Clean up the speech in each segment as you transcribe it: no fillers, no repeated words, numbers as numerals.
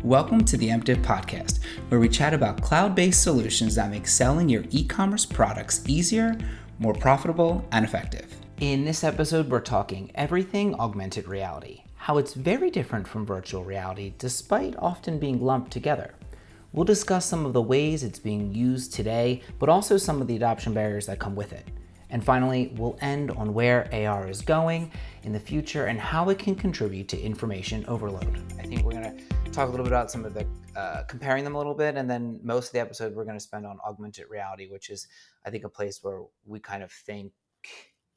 Welcome to the Emptive podcast, where we chat about cloud-based solutions that make selling your e-commerce products easier, more profitable, and effective. In this episode, we're talking everything augmented reality, how it's very different from virtual reality despite often being lumped together. We'll discuss some of the ways it's being used today, but also some of the adoption barriers that come with it. And finally, we'll end on where AR is going in the future and how it can contribute to information overload. I think we're going to talk a little bit about some of the comparing them a little bit, and then most of the episode we're going to spend on augmented reality, which is, I think, a place where we kind of think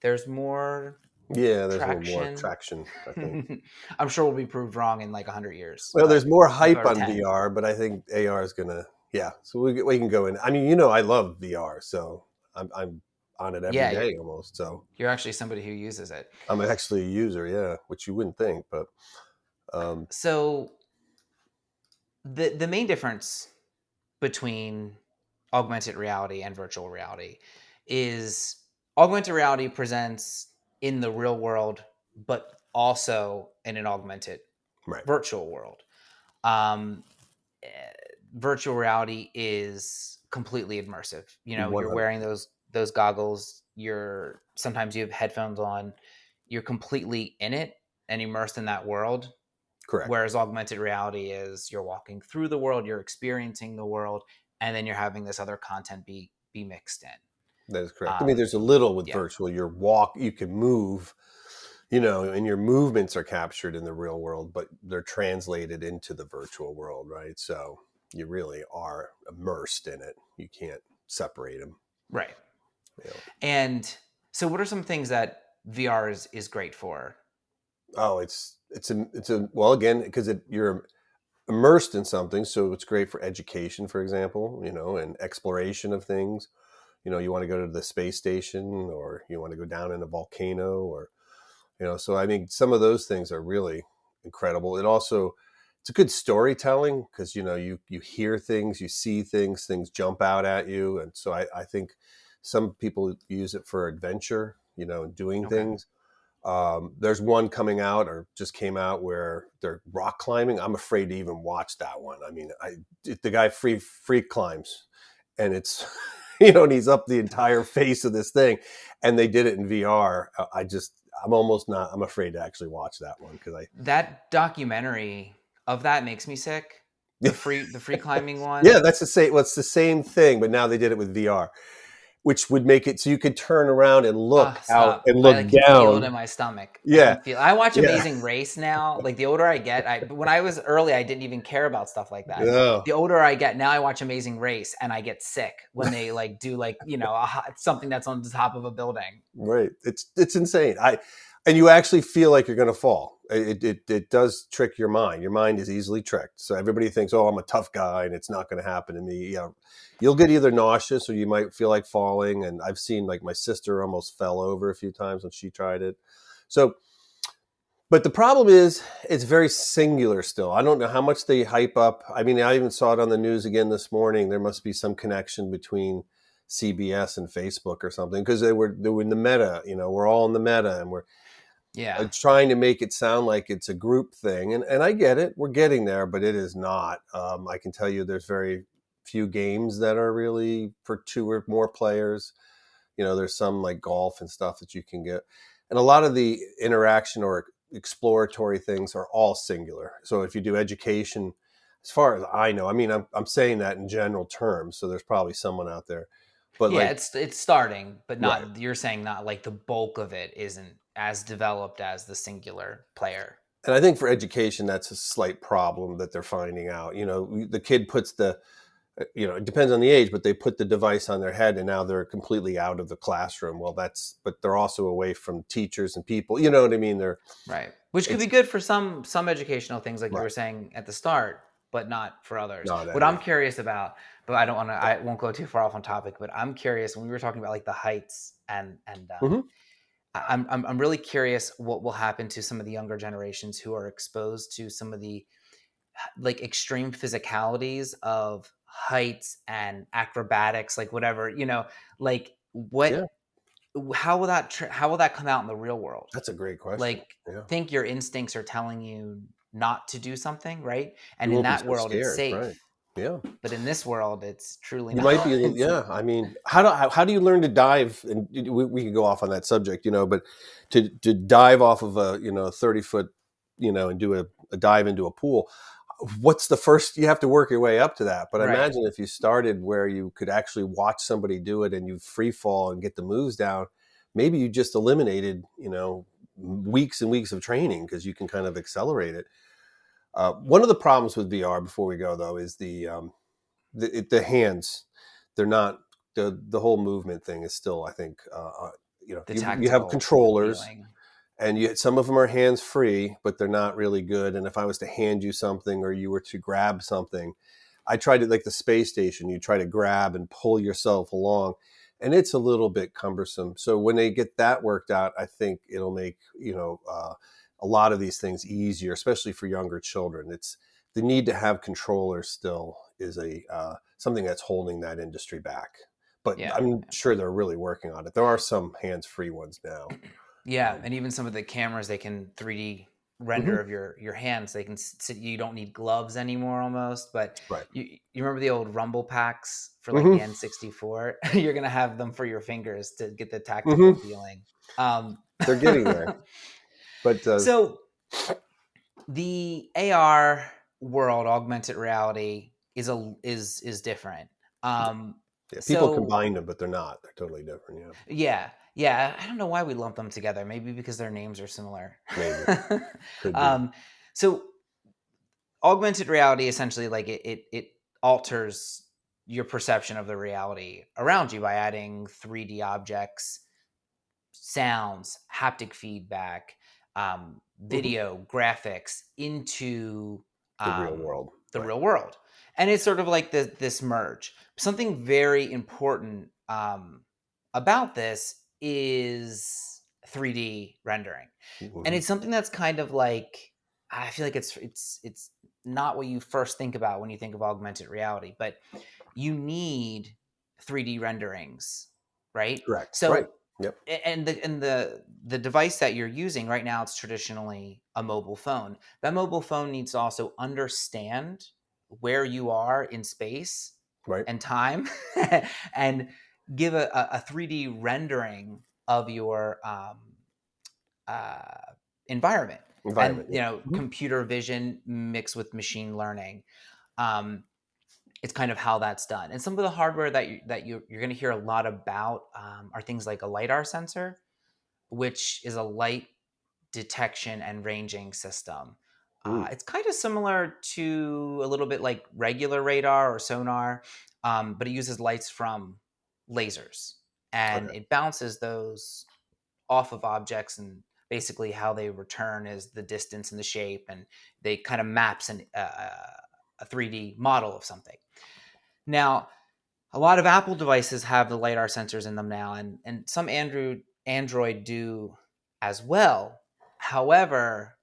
there's more there's traction. more traction, I think. I'm sure we'll be proved wrong in like 100 years. Well, there's more hype on 10. VR, but I think AR is gonna, so we can go in. I mean, I love VR, so I'm on it every day almost. So you're actually somebody who uses it. I'm actually a user, which you wouldn't think, but so the main difference between augmented reality and virtual reality is augmented reality presents in the real world, but also in an augmented virtual world. Virtual reality is completely immersive. You're wearing those goggles. Sometimes you have headphones on. You're completely in it and immersed in that world. Correct. Whereas augmented reality is you're walking through the world, you're experiencing the world, and then you're having this other content be mixed in. That is correct. I mean, there's a little with virtual. You can move, and your movements are captured in the real world, but they're translated into the virtual world, right? So you really are immersed in it. You can't separate them. Right. And so what are some things that VR is great for? Oh, it's well, again, because you're immersed in something, so it's great for education, for example, and exploration of things. You want to go to the space station, or you want to go down in a volcano, or so I mean, some of those things are really incredible. It's a good storytelling because you hear things, you see things jump out at you, and so I think some people use it for adventure, doing things. There's one coming out or just came out where they're rock climbing. I'm afraid to even watch that one. I mean, the guy free climbs, and it's and he's up the entire face of this thing, and they did it in VR. I'm afraid to actually watch that one because that documentary of that makes me sick. The free climbing one. Yeah, that's the same. Well, it's the same thing, but now they did it with VR, which would make it so you could turn around and look out and look down. I feel it in my stomach. Yeah. I watch Amazing Race now. Like the older I get, when I was early, I didn't even care about stuff like that. Yeah. The older I get, now I watch Amazing Race and I get sick when they do something that's on the top of a building. Right. It's insane. And you actually feel like you're going to fall. It does trick your mind. Your mind is easily tricked. So everybody thinks, oh, I'm a tough guy and it's not going to happen to me. Yeah. You'll get either nauseous or you might feel like falling. And I've seen like my sister almost fell over a few times when she tried it. So, but the problem is it's very singular still. I don't know how much they hype up. I mean, I even saw it on the news again this morning. There must be some connection between CBS and Facebook or something because they were in the meta, we're all in the meta and we're trying to make it sound like it's a group thing. And I get it. We're getting there, but it is not. I can tell you there's very few games that are really for 2 or more players. There's some like golf and stuff that you can get. And a lot of the interaction or exploratory things are all singular. So if you do education, as far as I know, I mean, I'm saying that in general terms. So there's probably someone out there. But it's starting, but not. Right. You're saying not like the bulk of it isn't as developed as the singular player. And I think for education, that's a slight problem that they're finding out. The kid puts it depends on the age, but they put the device on their head and now they're completely out of the classroom. Well, but they're also away from teachers and people. You know what I mean? They're right, which could be good for some educational things, like you were saying at the start, but not for others. What I'm curious about, but I won't go too far off on topic, but I'm curious when we were talking about like the heights and I'm really curious what will happen to some of the younger generations who are exposed to some of the like extreme physicalities of heights and acrobatics, like whatever, like what, how will that come out in the real world? That's a great question. Like, think your instincts are telling you not to do something, right? You And in won't be that so world, it's scared, right? safe. Yeah. But in this world, it's truly You not. might be, yeah. I mean, how do you learn to dive? And we could go off on that subject, but to dive off of a 30 foot, and do a dive into a pool. What's the first? You have to work your way up to that. But I Right. imagine if you started where you could actually watch somebody do it and you free fall and get the moves down, maybe you just eliminated weeks and weeks of training because you can kind of accelerate it. One of the problems with VR, before we go though, is the hands. They're not, the whole movement thing is still, I think, The you have tactical controllers, feeling. and some of them are hands free, but they're not really good. And if I was to hand you something or you were to grab something, I tried it like the space station. You try to grab and pull yourself along, and it's a little bit cumbersome. So when they get that worked out, I think it'll make a lot of these things easier, especially for younger children. It's the need to have controllers still is a something that's holding that industry back. But Yeah. I'm sure they're really working on it. There are some hands-free ones now. Yeah, and even some of the cameras, they can 3D render Mhm. of your hands. They can sit. You don't need gloves anymore, almost. But Right. you remember the old Rumble packs for like the Hmm. N64? You're gonna have them for your fingers to get the tactical Hmm. feeling. Um, They're getting there, but so the AR world, augmented reality, is different. Um, yeah, people so combine them, but they're not. They're totally different. Yeah, yeah. I don't know why we lump them together. Maybe because their names are similar. maybe could be. um, so augmented reality essentially like it alters your perception of the reality around you by adding 3D objects, sounds, haptic feedback, Hmm. video, graphics into The real um, world, the right? real world. And it's sort of like this merge. Something very important about this is 3D rendering. And Hmm. it's something that's kind of like, I feel like it's not what you first think about when you think of augmented reality, but you need 3D renderings, right? Correct. Right. So Yep. and the device that you're using right now, it's traditionally a mobile phone. That mobile phone needs to also understand where you are in space Right. and time and give a 3D rendering of your uh, environment. And Environment. Yeah. Mhm. computer vision mixed with machine learning. um, it's kind of how that's done. And some of the hardware you're going to hear a lot about are things like a lidar sensor, which is a light detection and ranging system. Mm. It's kind of similar to a little bit like regular radar or sonar, but it uses lights from lasers, and Okay. it bounces those off of objects, and basically how they return is the distance and the shape, and they kind of maps a 3D model of something. Now, a lot of Apple devices have the lidar sensors in them now, and some Android do as well. However,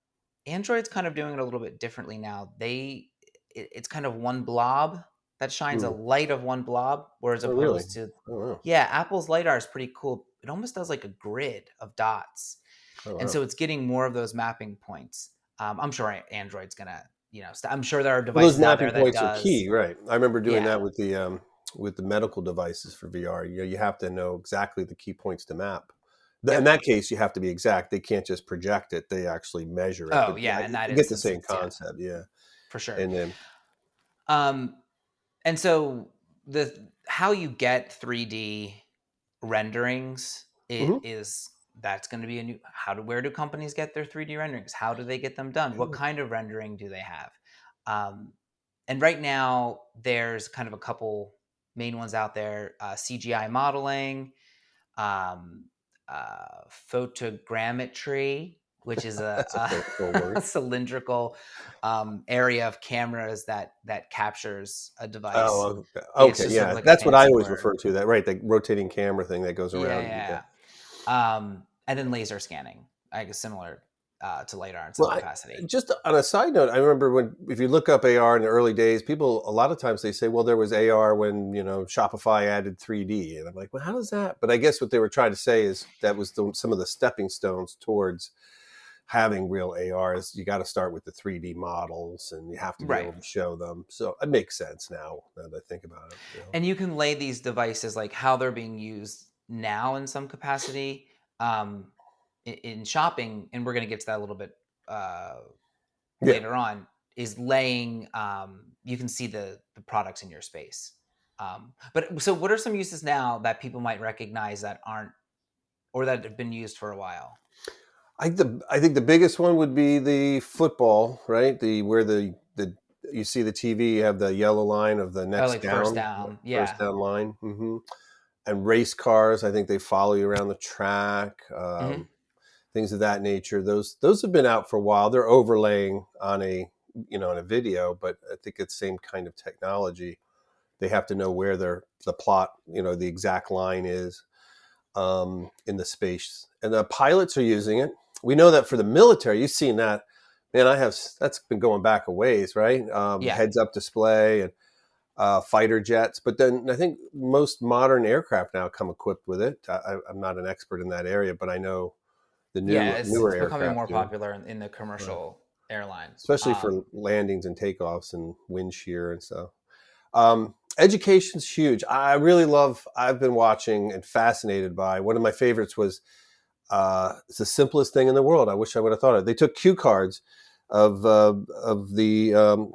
Android's kind of doing it a little bit differently now. It's kind of one blob that shines a Mm. light of one blob, whereas Oh, really? opposed to, Oh, wow. yeah, Apple's lidar is pretty cool. It almost does like a grid of dots, Oh, and wow. so it's getting more of those mapping points. I'm sure Android's gonna, I'm sure there are Well, those devices out there mapping that points are does, key, right? I remember doing yeah. that with the medical devices for VR. You have to know exactly the key points to map. In Yep. that case, you have to be exact. They can't just project it; they actually measure it. Oh But yeah, yeah, in that you get the instance, same it's, yeah, concept, yeah. for sure. And then, Um, and so the how you get 3D renderings, it mhm. is that's going to be a new, where do companies get their 3D renderings? How do they get them done? What kind of rendering do they have? Um, and right now, there's kind of a couple main ones out there: CGI modeling, um, photogrammetry, which is That's a full a word. cylindrical area of cameras that captures a device. Oh, It's okay, just sort of yeah. like a That's what I fancy always word. refer to. That right, the rotating camera thing that goes Yeah, around. Yeah. yeah. And then laser scanning, I guess similar to LiDAR in some Well, capacity. just on a side note, I remember when if you look up AR in the early days, people a lot of times they say, "Well, there was AR when Shopify added 3D," and I'm like, "Well, how does that?" But I guess what they were trying to say is that was some of the stepping stones towards having real AR is you got to start with the 3D models, and you have to be Right. able to show them. So it makes sense now that I think about it. And you can lay these devices, like how they're being used now in some capacity, um, in shopping, and we're going to get to that a little bit Yeah. later on, is laying, you can see the products in your space. But so what are some uses now that people might recognize that aren't, or that have been used for a while? I think the biggest one would be the football, right? The where the you see the TV, you have the yellow line of the Oh, next like first down, down. first Yeah. down line. And race cars, I think they follow you around the track, Hmm. things of that nature. Those have been out for a while. They're overlaying on on a video, but I think it's same kind of technology. They have to know where the plot, the exact line is in the space, and the pilots are using it. We know that for the military. You've seen that, man. That's been going back a ways, right? Yeah. Heads up display and fighter jets. But then I think most modern aircraft now come equipped with it. I'm not an expert in that area, but I know the Yeah. newer It's becoming aircraft more do, popular in the commercial airline. especially for landings and takeoffs and wind shear and stuff. Education's huge. I've been watching and fascinated by, one of my favorites was, it's the simplest thing in the world. I wish I would have thought of it. They took cue cards of the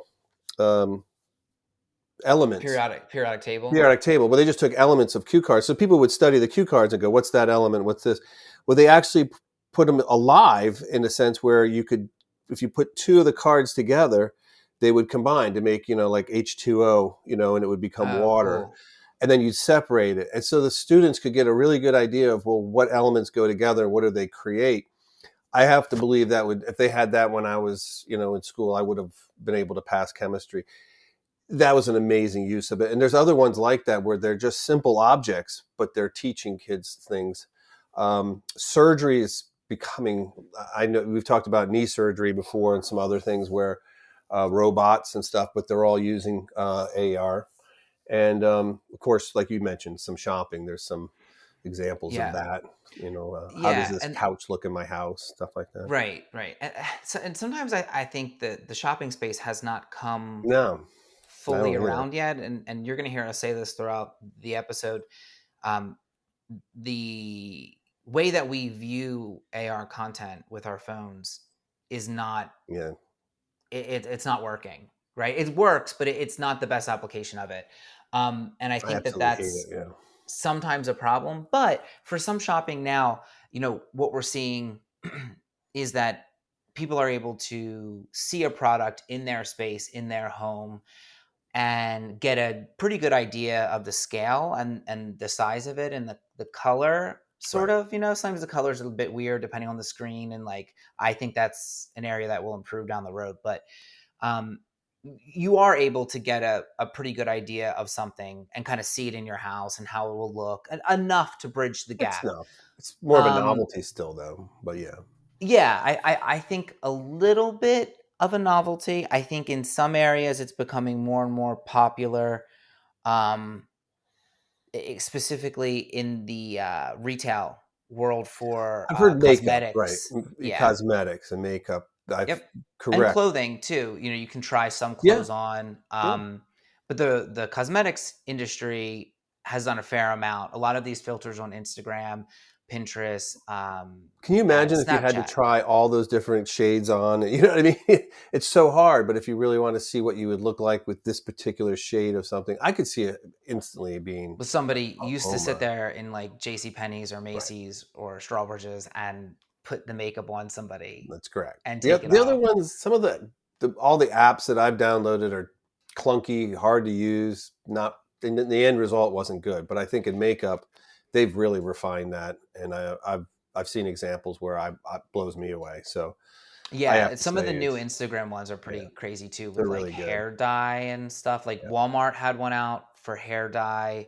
um, elements, Periodic table. periodic table, but they just took elements of cue cards. So people would study the cue cards and go, what's that element? What's this? Well, they actually put them alive in a sense where you could, if you put two of the cards together, they would combine to make, like H2O, and it would become Oh, water. cool. And then you'd separate it. And so the students could get a really good idea of, well, what elements go together and what do they create? I have to believe that would, if they had that when I was, in school, I would have been able to pass chemistry. That was an amazing use of it. And there's other ones like that where they're just simple objects, but they're teaching kids things. Surgery is becoming, I know we've talked about knee surgery before and some other things where robots and stuff, but they're all using AR. And of course, like you mentioned, some shopping, there's some examples of Yeah. that. How does Yeah. this And couch look in my house? Stuff like that. right. And sometimes I think that the shopping space has not come No, I fully don't either. around yet, and you're going to hear us say this throughout the episode. Um, the way that we view AR content with our phones is not, Yeah, it's not working, right? It works, but it's not the best application of it. And I I think that absolutely hate it. that's Yeah. sometimes a problem. But for some shopping now, what we're seeing is that people are able to see a product in their space, in their home, and get a pretty good idea of the scale and the size of it, and the color, sort Right. of. Sometimes the colors are a bit weird depending on the screen, and like, I think that's an area that will improve down the road. But um, you are able to get a pretty good idea of something and kind of see it in your house and how it will look, enough to bridge the It's gap. no. It's more of a um, novelty still, though. But yeah, yeah, I think a little bit of a novelty. I think in some areas it's becoming more and more popular, um, specifically in the retail world for I've heard makeup, right? cosmetics. Yeah. Cosmetics and makeup. I've Yep. And correct. clothing too. You can try some Yeah, clothes on. yeah. But the cosmetics industry has done a fair amount. A lot of these filters on Instagram, Pinterest, Can you and imagine if you had to Snapchat. try all those different shades on? You know what I mean? It's so hard. But if you really want to see what you would look like with this particular shade of something, I could see it instantly being With somebody a used to home sit run. there in like J.C. Penney's or Right. Macy's or Strawbridge's and put the makeup on somebody That's correct. and The take it the other off. ones, some of the all the apps that I've downloaded are clunky, hard to use. Not the end result wasn't good, but I think in makeup, they've really refined that, and I've seen examples where it blows me away. So I Yeah, have to some of say the new it's Instagram ones are yeah, pretty crazy too, with they're like really good. hair dye and stuff. Like Yeah. Walmart had one out for hair dye.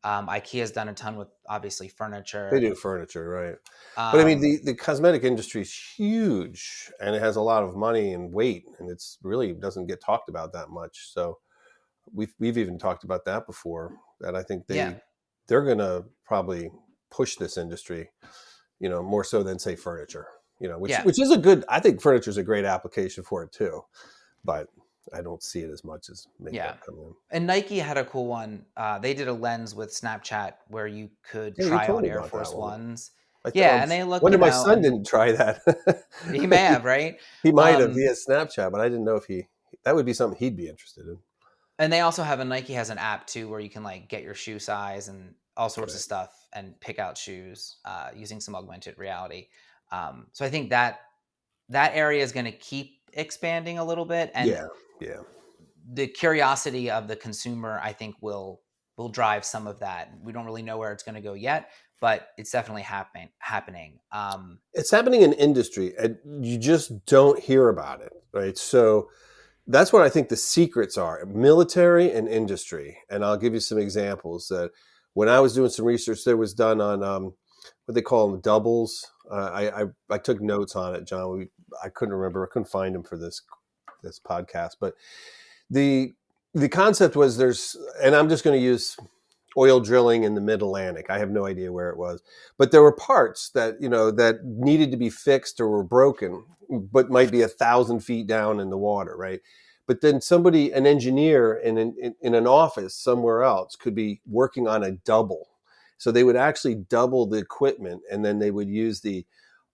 IKEA's done a ton with, obviously, They furniture. do furniture, right? But I mean, Um, the cosmetic industry is huge, and it has a lot of money and weight, and it's really doesn't get talked about that much. So we've even talked about that before. That I think yeah, they're gonna probably push this industry, more so than say furniture. which Yeah. which is a good. I think furniture is a great application for it too, but I don't see it as much as Yeah. makeup coming in. And Nike had a cool one. They did a lens with Snapchat where you could Yeah, you try told on me Air about that Force one. Ones. I th- Yeah, um, and they look, wonder my son and didn't try that. he may have, right? He might have. He Um, has Snapchat, but I didn't know if that would be something he'd be interested in. and they also have Nike has an app too where you can like get your shoe size and all sorts of Right. stuff and pick out shoes using some augmented reality. So I think that area is going to keep expanding a little bit, and Yeah. Yeah. the curiosity of the consumer, I think, will drive some of that. We don't really know where it's going to go yet, but it's definitely happening. It's happening in industry, and you just don't hear about it, right? So that's what I think the secrets are: military and industry. And I'll give you some examples. That when I was doing some research, there was done on what they call them doubles. I took notes on it, John. I couldn't remember. I couldn't find them for this podcast, but the the concept was and I'm just going to use oil drilling in the mid Atlantic. I have no idea where it was, but there were parts that that needed to be fixed or were broken, but might be 1,000 feet down in the water, right? But then an engineer in an office somewhere else, could be working on a double. So they would actually double the equipment, and then they would use the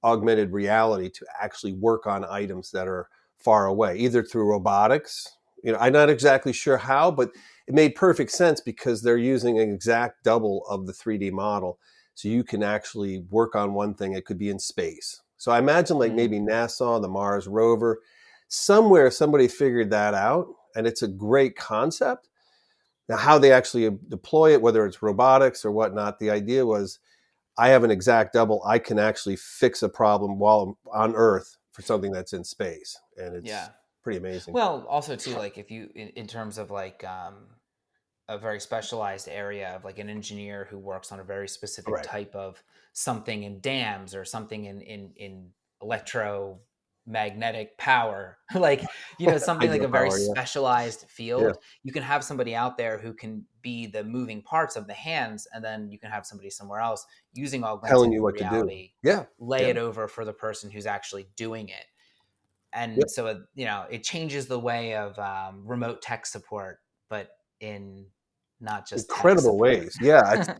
augmented reality to actually work on items that are far away, either through robotics. I'm not exactly sure how, but it made perfect sense because they're using an exact double of the 3D model. So you can actually work on one thing. It could be in space. So I imagine like mm, maybe NASA, the Mars rover, somewhere somebody figured that out. And it's a great concept. Now, how they actually deploy it, whether it's robotics or whatnot, the idea was I have an exact double. I can actually fix a problem while I'm on Earth for something that's in space. And yeah. it's pretty amazing. Well, also too, like if you in terms of like a very specialized area of like an engineer who works on a very specific Right. type of something in dams or something in electromagnetic power, like something like a very Hydropower. Yeah. specialized Yeah. field. You can have somebody out there who can be the moving parts of the hands, and then you can have somebody somewhere else using Telling augmented you what to do. reality Yeah. lay Yeah. it over for the person who's actually doing it. And Yep. so it changes the way of remote tech support, but in not just tech Incredible support. ways. Yeah.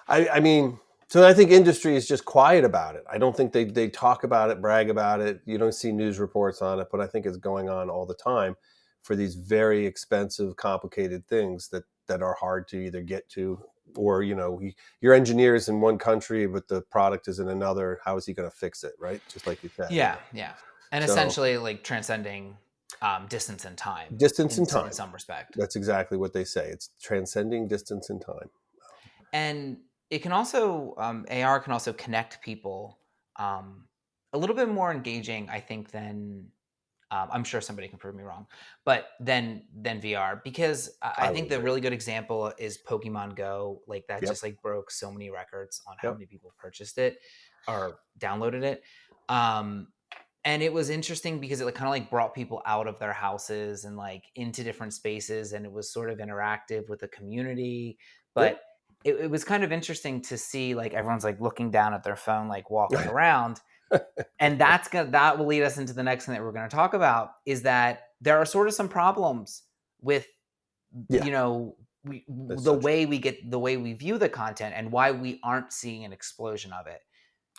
I mean, so I think industry is just quiet about it. I don't think they talk about it, brag about it. You don't see news reports on it, but I think it's going on all the time for these very expensive, complicated things that are hard to either get to, or your engineer's in one country but the product is in another. How is he going to fix it, right? Just like you said. Yeah, yeah, and So essentially like transcending distance and time distance in and time. some respect. That's exactly what they say. It's transcending distance and time. And it can also AR can also connect people um, a little bit more engaging, I think, than I'm sure somebody can prove me wrong, but then VR, because I I would think the agree. really good example is Pokemon Go. Like that Yep. just like broke so many records on how Yep. many people purchased it or downloaded it. Um, and it was interesting because it like kind of like brought people out of their houses and like into different spaces, and it was sort of interactive with the community. Yep. But it was kind of interesting to see like everyone's like looking down at their phone, like walking around, and that will lead us into the next thing that we're going to talk about, is that there are sort of some problems with Yeah. That's the so true. way we view the content and why we aren't seeing an explosion of it.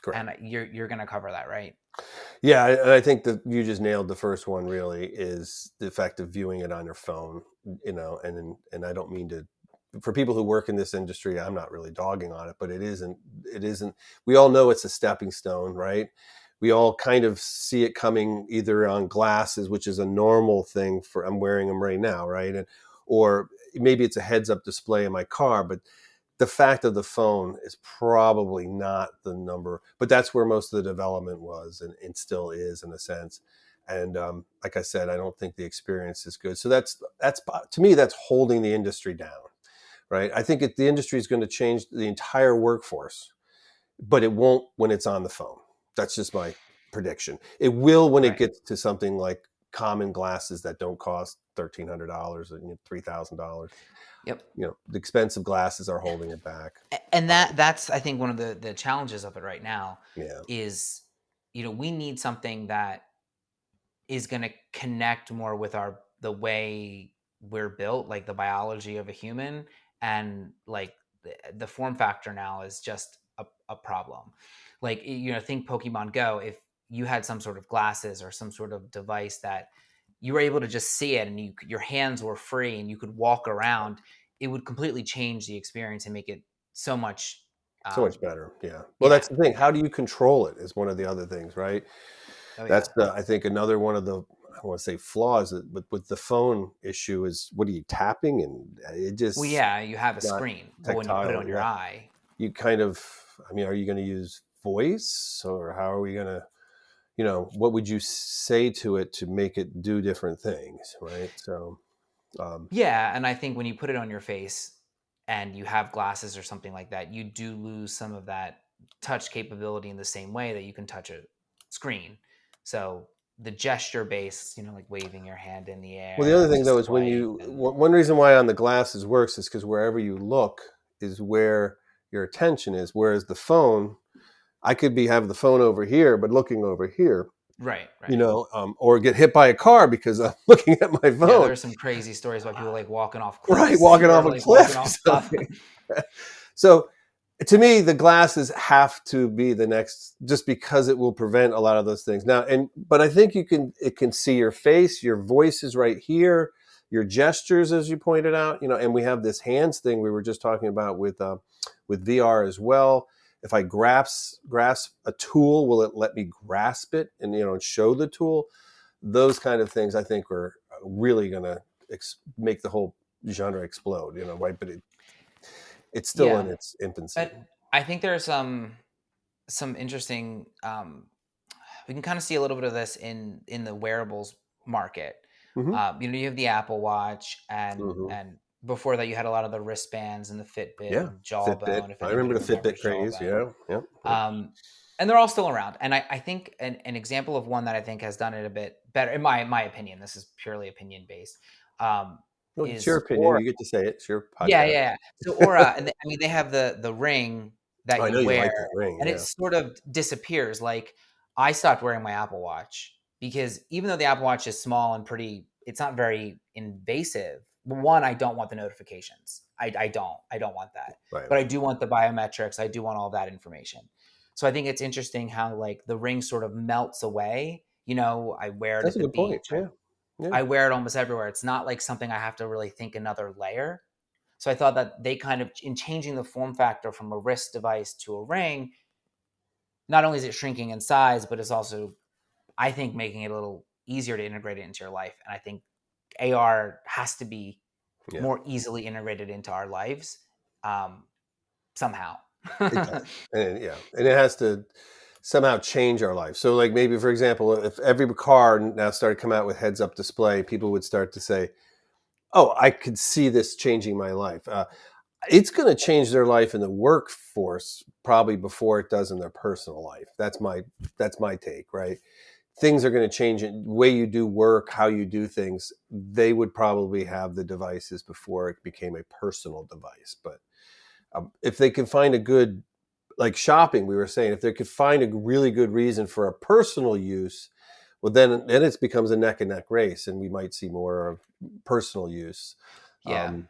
Correct. And you're going to cover that, right? Yeah, and I think that you just nailed the first one. Really, is the effect of viewing it on your phone. And I don't mean to. For people who work in this industry, I'm not really dogging on it, but it isn't. It isn't. We all know it's a stepping stone, right? We all kind of see it coming either on glasses, which is a normal thing for. I'm wearing them right now, right? Or maybe it's a heads-up display in my car, but the fact of the phone is probably not the number, but that's where most of the development was, and still is in a sense. And like I said, I don't think the experience is good. So that's to me, that's holding the industry down, right? I think the industry is going to change the entire workforce, but it won't when it's on the phone. That's just my prediction. It will when it Right. gets to something like common glasses that don't cost $1,300 and $3,000. Yep. The expensive glasses are holding it back. And that's I think one of the challenges of it right now Yeah. is we need something that is going to connect more with the way we're built, like the biology of a human, and like the form factor now is just a problem. Like, think Pokemon Go. If you had some sort of glasses or some sort of device that you were able to just see it, and your hands were free and you could walk around, it would completely change the experience and make it so much. So much um better. Yeah. Well, yeah. that's the thing. How do you control it is one of the other things, right? Oh That's yeah. I think another one of the, I want to say flaws with the phone issue is, what are you tapping? And it Well, just yeah, you have a not screen, but when you put it tactile. on your Yeah. eye. You kind of, I mean, are you going to use voice, or how are we going to, what would you say to it to make it do different things? Right. So, um, Yeah, and I think when you put it on your face and you have glasses or something like that, you do lose some of that touch capability in the same way that you can touch a screen. So the gesture based, like waving your hand in the well, the other air, thing though is when display, you, and one reason why on the glasses works is because wherever you look is where your attention is. Whereas the phone, I could have the phone over here, but looking over here, right, right. or get hit by a car because I'm looking at my Yeah, there phone. are some crazy stories about people like walking off Right, cliffs walking off or a like walking cliff or off stuff. something. So to me, the glasses have to be the next, just because it will prevent a lot of those things. Now, but I think it can see your face, your voice is right here, your gestures, as you pointed out, and we have this hands thing we were just talking about with VR as well. If I grasp a tool, will it let me grasp it and show the tool? Those kind of things I think are really going to make the whole genre explode, right? But it's still in Yeah, its infancy. but I think there are some interesting. We can kind of see a little bit of this in the wearables market. Hmm. You have the Apple Watch, and Hmm. before that, you had a lot of the wristbands and the Fitbit Yeah, and Fitbit. Jawbone. If I anybody remember the Fitbit remembers craze. Jawbone, Yeah, yeah, yeah. and they're all still around. And I think an example of one that I think has done it a bit better, in my opinion, this is purely opinion based, um, Well, it's your is opinion. Aura. You get to say it. It's your Yeah, podcast. yeah, yeah. So Aura, and they have the ring that I you know you wear, like that ring. and it Yeah, sort of disappears. Like, I stopped wearing my Apple Watch because even though the Apple Watch is small and pretty, it's not very invasive. One, I don't want the notifications. I don't want that. right, But I right. do want the biometrics. I do want all that information. So I think it's interesting how like the ring sort of melts away. I wear it That's at a the good point. beach. Yeah, yeah. I wear it almost everywhere. It's not like something I have to really think another layer. So I thought that they kind of, in changing the form factor from a wrist device to a ring, not only is it shrinking in size, but it's also, I think, making it a little easier to integrate it into your life. And I think AR has to be Yeah. more easily integrated into our lives, um, somehow. It does. And yeah, and it has to somehow change our life. So like maybe for example, if every car now started coming out with heads up display, people would start to say, "Oh, I could see this changing my life." It's going to change their life in the workforce probably before it does in their personal life. That's my take, right? Things are going to change in the way you do work, how you do things. They would probably have the devices before it became a personal device. But if they can find a good, like shopping, we were saying, if they could find a really good reason for a personal use, well, then it becomes a neck and neck race, and we might see more of personal use. Yeah. Um,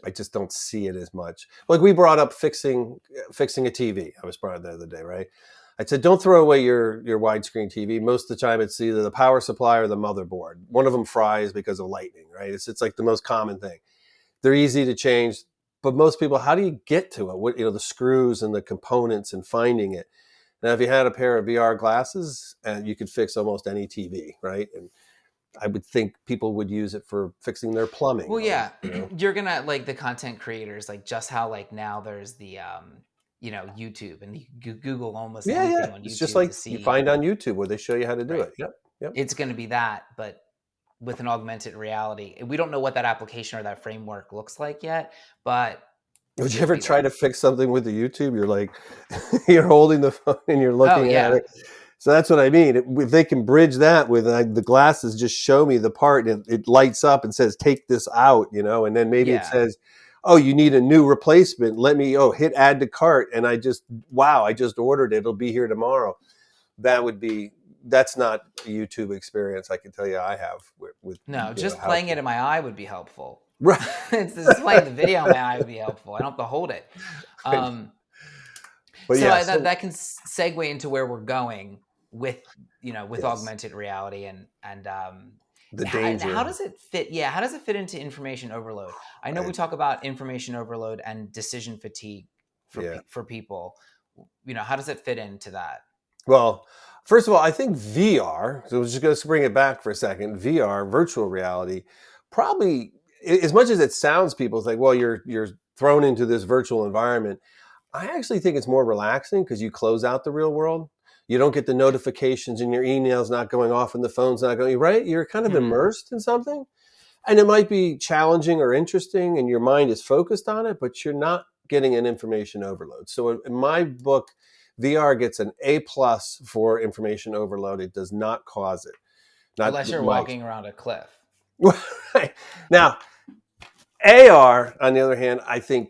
I just don't see it as much. Like we brought up fixing a TV. I was brought up the other day, right? I said, don't throw away your widescreen TV. Most of the time, it's either the power supply or the motherboard. One of them fries because of lightning, right? It's like the most common thing. They're easy to change, but most people, how do you get to it? What the screws and the components and finding it. Now, if you had a pair of VR glasses, you could fix almost any TV, right? And I would think people would use it for fixing their plumbing, Well, or yeah, you're gonna like the content creators, like just how like now there's the YouTube, and you Google almost yeah, yeah. anything on It's just YouTube to like you see, find on YouTube where they show you how to do right? it. Yep, yep. It's going to be that, but with an augmented reality. We don't know what that application or that framework looks like yet, but it Would you should ever be try there. to fix something with the YouTube? You're like, you're holding the phone and you're Oh looking at yeah, it. So that's what I mean. If they can bridge that with the glasses, just show me the part and it lights up and says, take this out, and then maybe it yeah, says, oh, you need a new replacement. Let me, hit add to cart. And wow, I just ordered it. It'll be here tomorrow. that would be, that's not a YouTube experience I can tell you I have with No, just how playing it to. in my eye would be helpful. Right. It's just playing the video in my eye would be helpful. I don't have to hold it. Right. Um, But so yeah, that can segue into where we're going with with yes, augmented reality and the how danger. does it fit? Yeah, how does it fit into information overload? I know we Right. talk about information overload and decision fatigue Yeah. for people. How does it fit into that? Well, first of all, I think VR, so we're just going to bring it back for a second. VR, virtual reality, probably, as much as it sounds, people think, well, you're thrown into this virtual environment. I actually think it's more relaxing because you close out the real world. You don't get the notifications and your emails not going off and the phone's not going, right? You're kind of Hmm. immersed in something. And it might be challenging or interesting and your mind is focused on it, but you're not getting an information overload. So in my book, VR gets an A+ for information overload. It does not cause it. Not Unless you're my walking around a cliff. now, AR, on the other hand, I think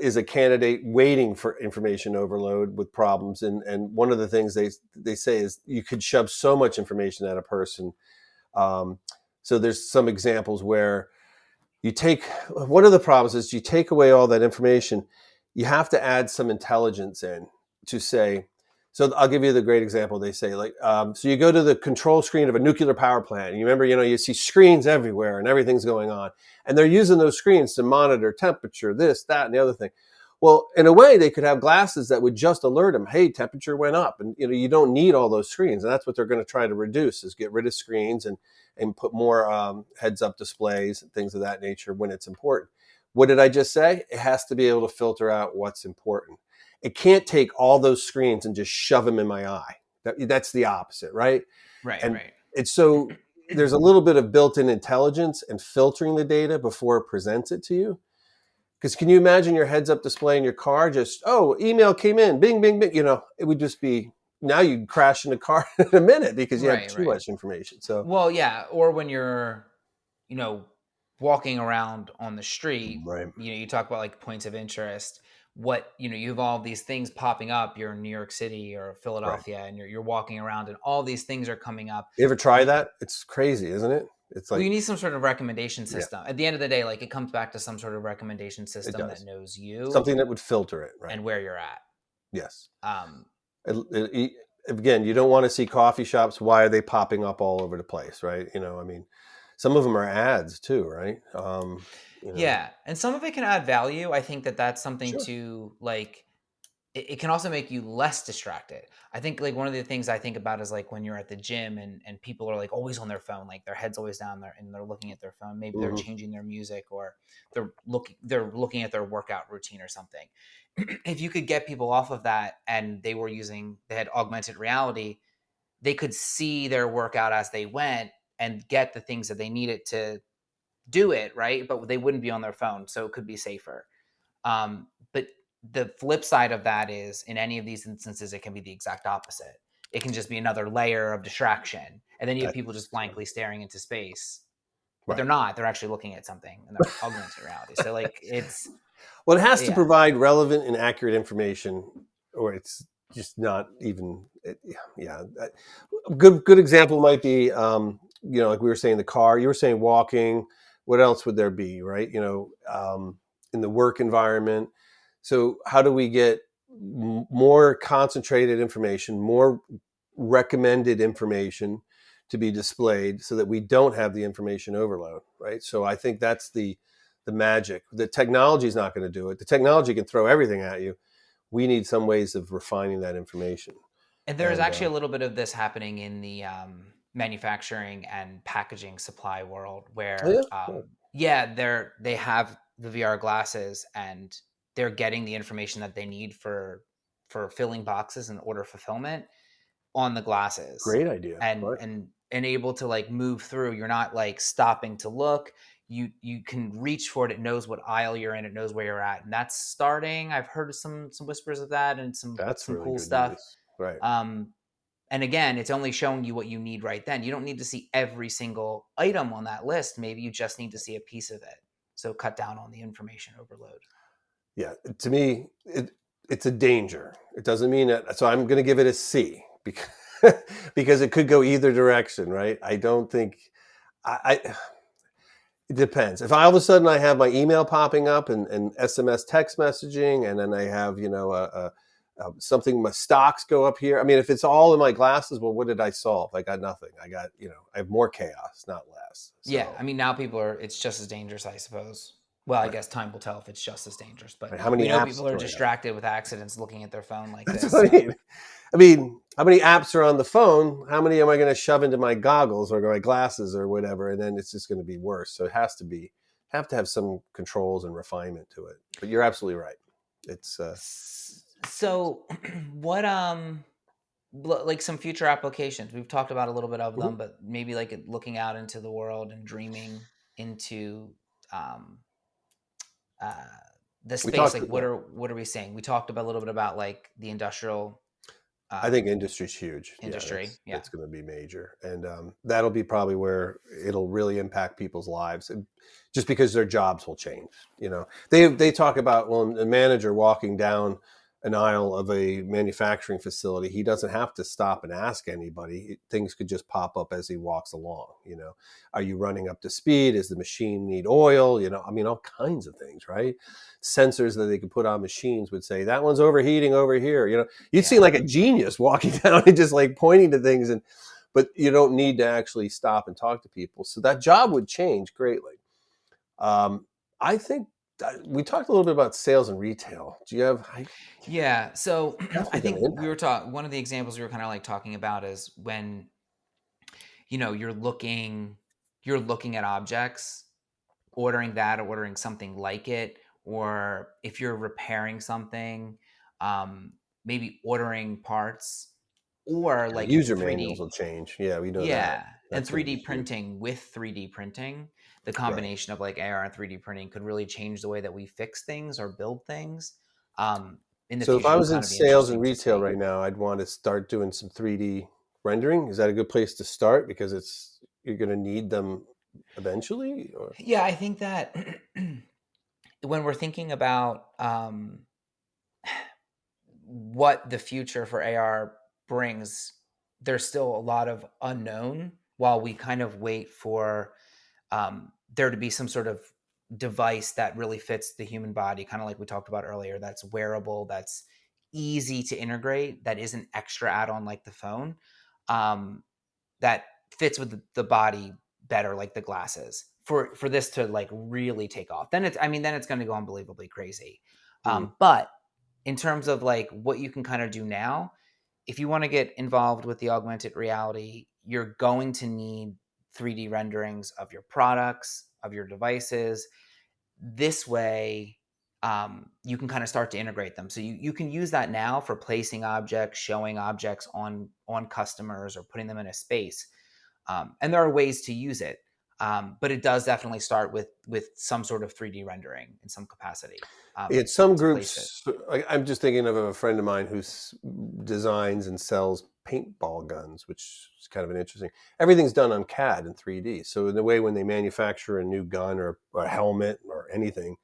is a candidate waiting for information overload with problems. And one of the things they say is you could shove so much information at a person. Um, so there's some examples where you take, one of the problems is you take away all that information. You have to add some intelligence in to say, so I'll give you the great example. They say like, so you go to the control screen of a nuclear power plant and you remember, you see screens everywhere and everything's going on and they're using those screens to monitor temperature, this, that, and the other thing. Well, in a way they could have glasses that would just alert them, hey, temperature went up. And you don't need all those screens. And that's what they're going to try to reduce, is get rid of screens and put more heads-up displays and things of that nature when it's important. What did I just say? It has to be able to filter out what's important. It can't take all those screens and just shove them in my eye. That's the opposite, right? Right, And right. it's so there's a little bit of built-in intelligence and filtering the data before it presents it to you. Because can you imagine your heads-up display in your car just, oh, email came in, bing, bing, bing. It would just be, now you'd crash in the car in a minute because you have Right, too right. much information. So, Well, yeah, or when you're, you know, walking around on the street, right, you talk about like points of interest. What, you have all these things popping up. You're in New York City or right. Philadelphia, and you're walking around, and all these things are coming up. You ever try You, that? It's crazy, isn't it? It's well, like, you need some sort of recommendation yeah, system. At the end of the day, like it comes back to some sort of recommendation it system that does. knows you Something that would filter it, right? and where you're at. Yes. Um, Again, you don't want to see coffee shops. Why are they popping up all over the place, right? I mean, some of them are ads too, right? You know, yeah, and some of it can add value. I think that that's something sure. to like. It can also make you less distracted. I think like one of the things I think about is like when you're at the gym and people are like always on their phone, like their head's always down there and they're looking at their phone. Maybe they're Hmm. changing their music or they're looking at their workout routine or something. If you could get people off of that and they had augmented reality, they could see their workout as they went and get the things that they needed to do it, right? But they wouldn't be on their phone, so it could be safer. But the flip side of that is in any of these instances, it can be the exact opposite. It can just be another layer of distraction. And then you have That's people just blankly staring into space, but they're right. not. They're actually looking at something in their augmented reality. So, like, Well, it has to yeah. provide relevant and accurate information, or it's just not even. Yeah, good example might be, like we were saying, the car. You were saying walking. What else would there be, right? In the work environment. So how do we get more concentrated information, more recommended information to be displayed so that we don't have the information overload, right? So I think that's the magic. The technology is not going to do it. The technology can throw everything at you. We need some ways of refining that information. And there's And actually a little bit of this happening in the manufacturing and packaging supply world oh where, yeah, cool. yeah, they have the VR glasses and they're getting the information that they need for filling boxes and order fulfillment on the glasses Great idea. and Right. and able to like move through. You're not like stopping to look. You can reach for it. It knows what aisle you're in. It knows where you're at, and that's starting. I've heard some whispers of that and some That's some really cool good stuff. news. Right. um and again, it's only showing you what you need right then. You don't need to see every single item on that list. Maybe you just need to see a piece of it, so cut down on the information overload. Yeah. To me, it's a danger. It doesn't mean that. So I'm going to give it a C because because it could go either direction, right? I don't think I it depends. If all of a sudden I have my email popping up and SMS text messaging, and then I have, something, my stocks go up here. I mean, if it's all in my glasses, well, what did I solve? I got nothing. I have more chaos, not less. Yeah, So I mean, now it's just as dangerous, I suppose. Well, I guess time will tell if it's just as dangerous, but right, how we many know apps people are do I have? distracted with accidents looking at their phone like That's this. what I So mean. I mean, how many apps are on the phone? How many am I going to shove into my goggles or my glasses or whatever? And then it's just going to be worse. So it have to have some controls and refinement to it. But you're absolutely right. It's so what like some future applications. We've talked about a little bit of mhm. them, but maybe like looking out into the world and dreaming into um uh the We space. talked. Like what are we saying? We talked about a little bit about like the industrial I think um industry's huge. Yeah, industry. Yeah. that's going to be major, and that'll be probably where it'll really impact people's lives, and just because their jobs will change. They talk about, well, a manager walking down an aisle of a manufacturing facility, he doesn't have to stop and ask anybody. Things could just pop up as he walks along. Are you running up to speed? Does the machine need oil? I mean, all kinds of things, right? Sensors that they could put on machines would say that one's overheating over here. You'd Yeah. seem like a genius walking down and just like pointing to things, but you don't need to actually stop and talk to people. So that job would change greatly. I think we talked a little bit about sales and retail. Do you have? Yeah. So I Definitely going think to we were impact. talking, one of the examples we were kind of like talking about is when, you're looking at objects, ordering that or ordering something like it, or if you're repairing something, um, maybe ordering parts, or like in User manuals 3D. will change. Yeah, we know that. Yeah, and That's going to be 3D huge. printing with 3D printing, the Right. combination of like AR and 3D printing could really change the way that we fix things or build things. In the So if future I would was in kind of be sales and interesting to retail see. right now, I'd want to start doing some 3D rendering. Is that a good place to start? Because you're going to need them eventually, or Yeah, I think that when we're thinking about what the future for AR brings, there's still a lot of unknown while we kind of wait for there to be some sort of device that really fits the human body, kind of like we talked about earlier, that's wearable, that's easy to integrate, that isn't extra add on like the phone, um, that fits with the body better, like the glasses. For this to like really take off, then it's going to go unbelievably crazy. hmm. But in terms of like what you can kind of do now, if you want to get involved with the augmented reality, you're going to need 3D renderings of your products, of your devices. This way, you can kind of start to integrate them. So you can use that now for placing objects, showing objects on customers, or putting them in a space. And there are ways to use it, but it does definitely start with some sort of 3D rendering in some capacity, It's some to place it. groups. I'm just thinking of a friend of mine who designs and sells paintball guns, which is kind of an interesting. Everything's done on CAD and 3D. So in a way, when they manufacture a new gun or a helmet or anything,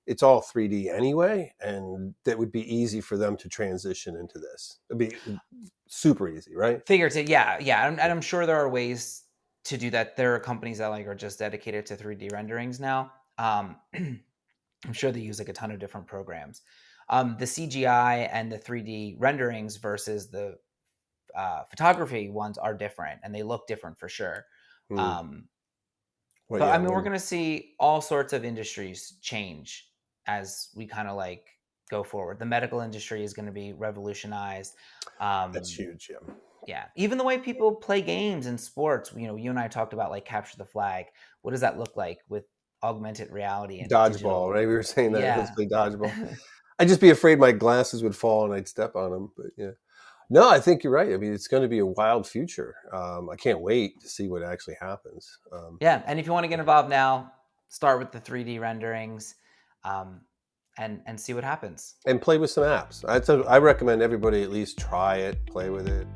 it's all 3D anyway, and that would be easy for them to transition into this. It'd be super easy, right? Figurative, yeah, yeah, and I'm sure there are ways to do that. There are companies that like are just dedicated to 3D renderings now. I'm sure they use like a ton of different programs. The CGI and the 3D renderings versus the photography ones are different, and they look different for sure. Hmm. Um, Well, but yeah, I mean, we're when going to see all sorts of industries change as we kind of like go forward. The medical industry is going to be revolutionized. that's Um, huge. Yeah, yeah, even the way people play games and sports. You and I talked about like capture the flag. What does that look like with augmented reality and dodgeball, digital? right? We were saying that. Let's Yeah. play dodgeball. I'd just be afraid my glasses would fall and I'd step on them. But yeah, no, I think you're right. I mean, it's going to be a wild future. I can't wait to see what actually happens. Yeah, and if you want to get involved now, start with the 3D renderings, um, and see what happens. And play with some apps. I recommend everybody at least try it, play with it.